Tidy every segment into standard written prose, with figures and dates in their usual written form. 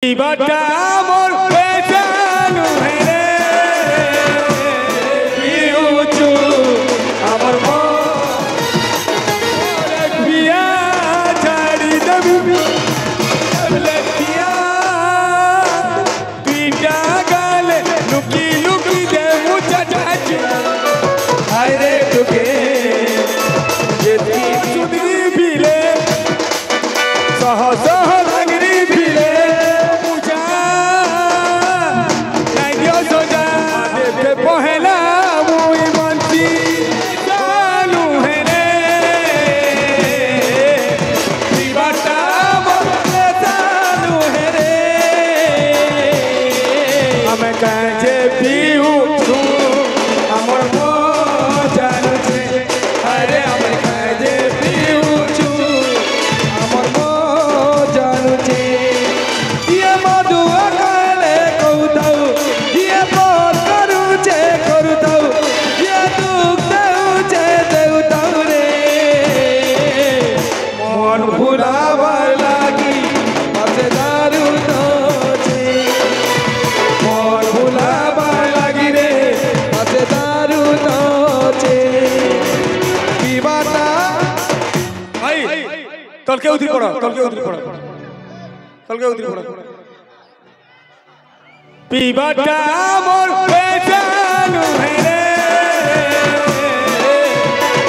Ibata amor pesano here piuchu amor mo biya chari dabi letiya tuita gale luki luki de mucha chachi aire tuke yeti sudri bile saha saha lagri bile पहला मुई मंची चालू है रे दीवाटा बोले चालू है रे हमें कहे पीऊ तू अमर मो जानू छे अरे हमें कहे पीऊ तू अमर मो जानू छे ये मधुआ काले कहूताऊ ये बोल तल के उतरी पड़ा तल के उतरी पड़ा तल के उतरी पड़ा पीबाटा मोर पेचानु है रे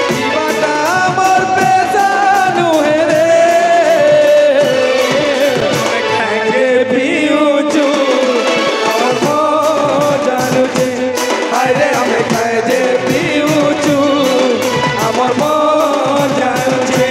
पीबाटा मोर पेचानु है रे मैं कहे पीऊचू और मो जानू छे अरे हमें कहे पीऊचू अमर मो जानू छे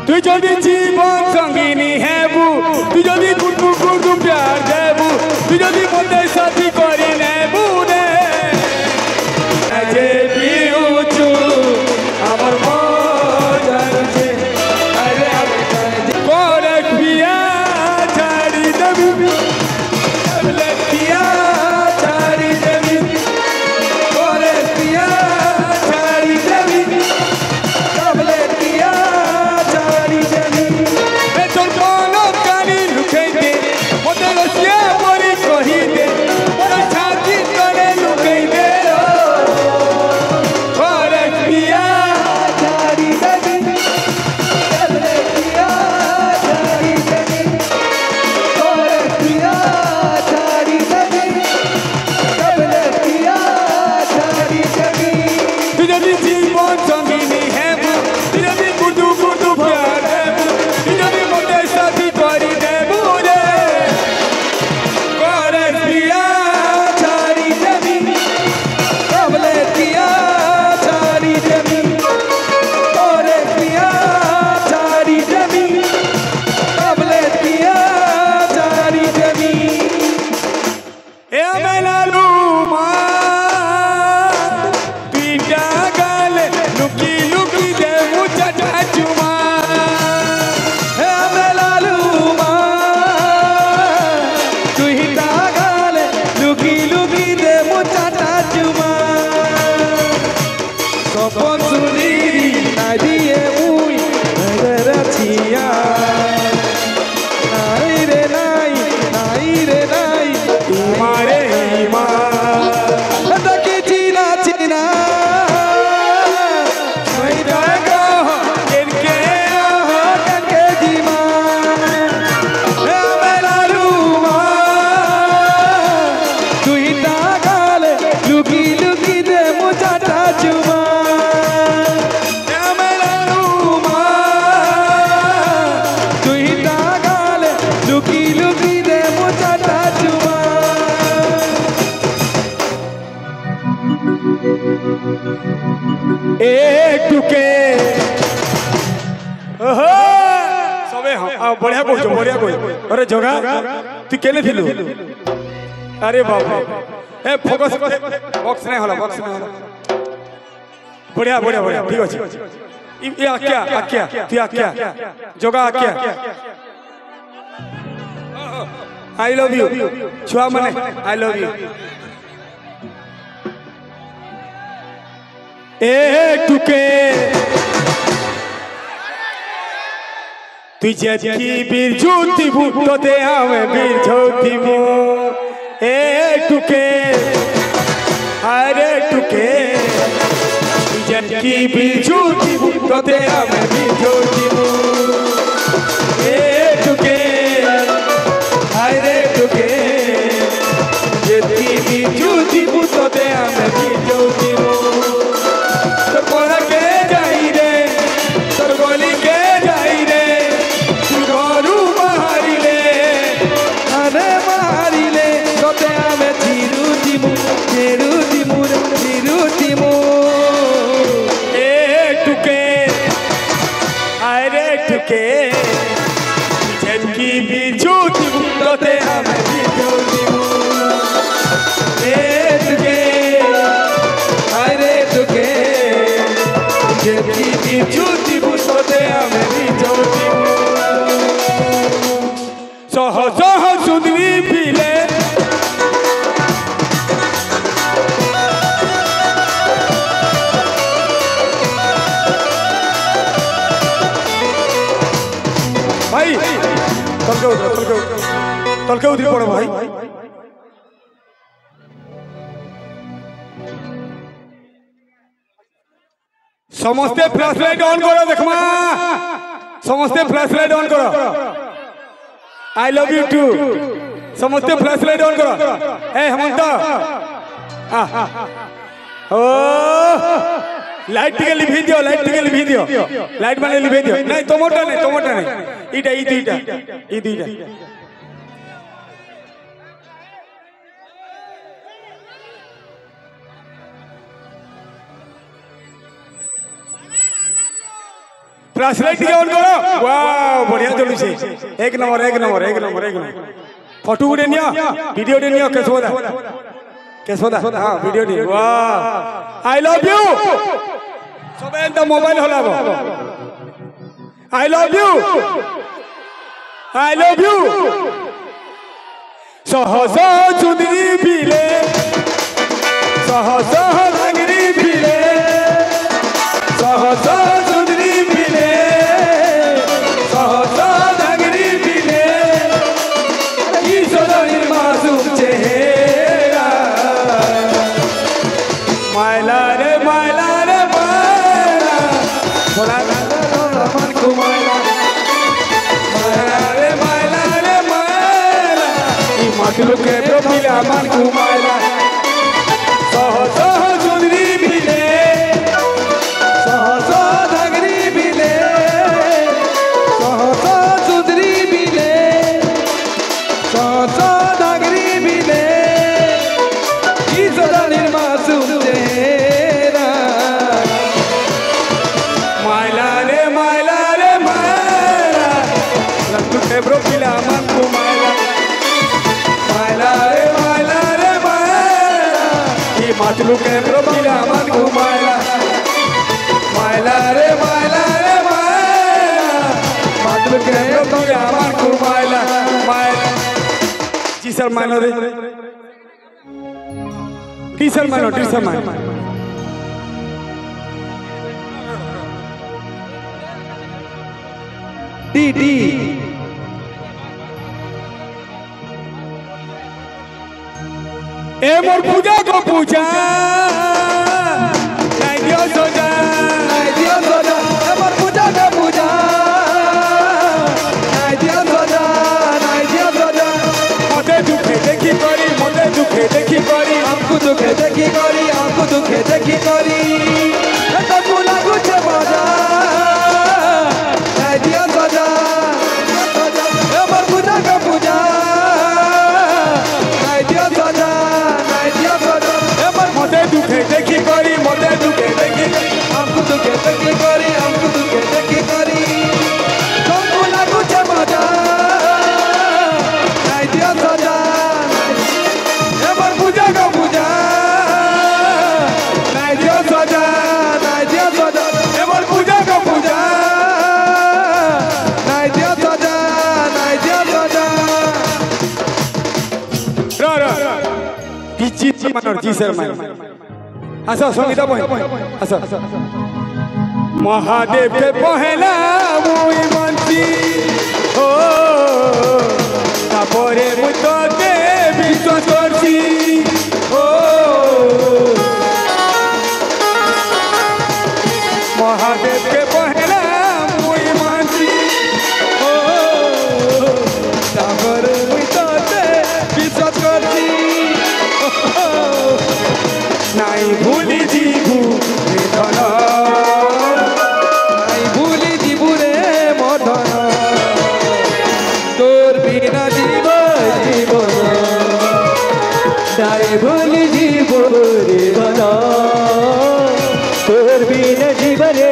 তুই যদি জীবন সঙ্গিনী হেবু তুই যদি কুটু কুটু প্যার দেবু তুই যদি মতে সাথী করি নেবু রে যে পিউচু আমার মন জানছে আরে আমি করে বিয়া ছাড়ি দেবি লটিয়া ছাড়ি দেবি করে বিয়া ছাড়ি দেবি टुके सबे बढ़िया कह बढ़िया कह अरे जगह तू केले थिलु अरे बाप ए फोकस बॉक्स नहीं होला बढ़िया बढ़िया बढ़िया ठीक अछि ये आक्या तू आक्या जगह आक्या आई लव यू छुआ माने आई लव यू ए टुके तुझे की बिरझूती भूतो दे हमें बिरझूती मो ए टुके अरे टुके तुझे की बिरझूती भूतो दे हमें बिरझूती मो ए टुके अरे टुके तुझे की बिरझूती भूतो दे हमें बिरझूती मो तो कोना के जाई रे तो गोली के जाई रे झटकी भी झूठी बोलते हमें भी झूठी अरे तुके झटकी भी झूठी बोलते हमें भी झूठी सह सह सुंदरी पीले भाई तल के उतरी पड़ो भाई समस्ते फ्लैश लाइट ऑन करो देखमा समस्ते फ्लैश लाइट ऑन करो आई लव यू टू समस्ते फ्लैश लाइट ऑन करो ए हेमंत ओ लाइट टिके लिभि दियो लाइट माने लिभि दियो नहीं टमाटर नहीं इटा ई दुईटा फ्लैश लाइट टिके ऑन करो वाओ बढ़िया चलु छे एक नंबर फोटो उडे नियो वीडियो उडे नियो केशवदा हां वीडियो नी वाह आई लव यू सबे त मोबाइल हलाबो आई लव यू सहज चुंदरी पीले सहज रंगरी पीले सहज चुंदरी पीले सहज रंगरी पीले ई सोदरी मासूम चेहरा मायला रे मायला थोड़ा मन को मायला रे मायला ई मतलू के प्रोफिला मन को मायला सहज चुंदरी पीले सहज धगरी पीले सहज चुंदरी पीले सहज धगरी पीले ई सदा निर्मासूम चेहरा मायला रे मायला लंतु के प्रोफिला मन को मायला रे मायला ई मतलू के प्रोफिला मन को मायला रे मायला मतलू के प्रोफिला मन को मायला जी सर मानो रे टी सर मानो डी ए मोर पूजा को पूजा नहीं दियो सोजा ए मोर पूजा को पूजा नहीं दियो सोजा मोते दुखे देखी करी हमको दुखे देखी करी तो बोला कुछ मजा नहीं दियो सोजा ए मोर पूजा को पूजा नहीं दियो सोजा मोते दुखे देखी करी मोते दुखे मानर जी शर्मा आस संगीता बहिन आस महादेव के पहला मुई मानसी ओ तापरे मुई तोते विश्वास करसी ओ महादेव के पहला मुई मानसी ओ तापरे मुई तोते विश्वास करसी नाई भूली जीवू धन नाई भूली जीवू रे मदन तोर बिना जीव जीवन नाई भूली जीवू रे मन तोर बिना जीव रे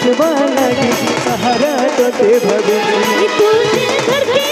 जीवन सहारा तो ते भगवान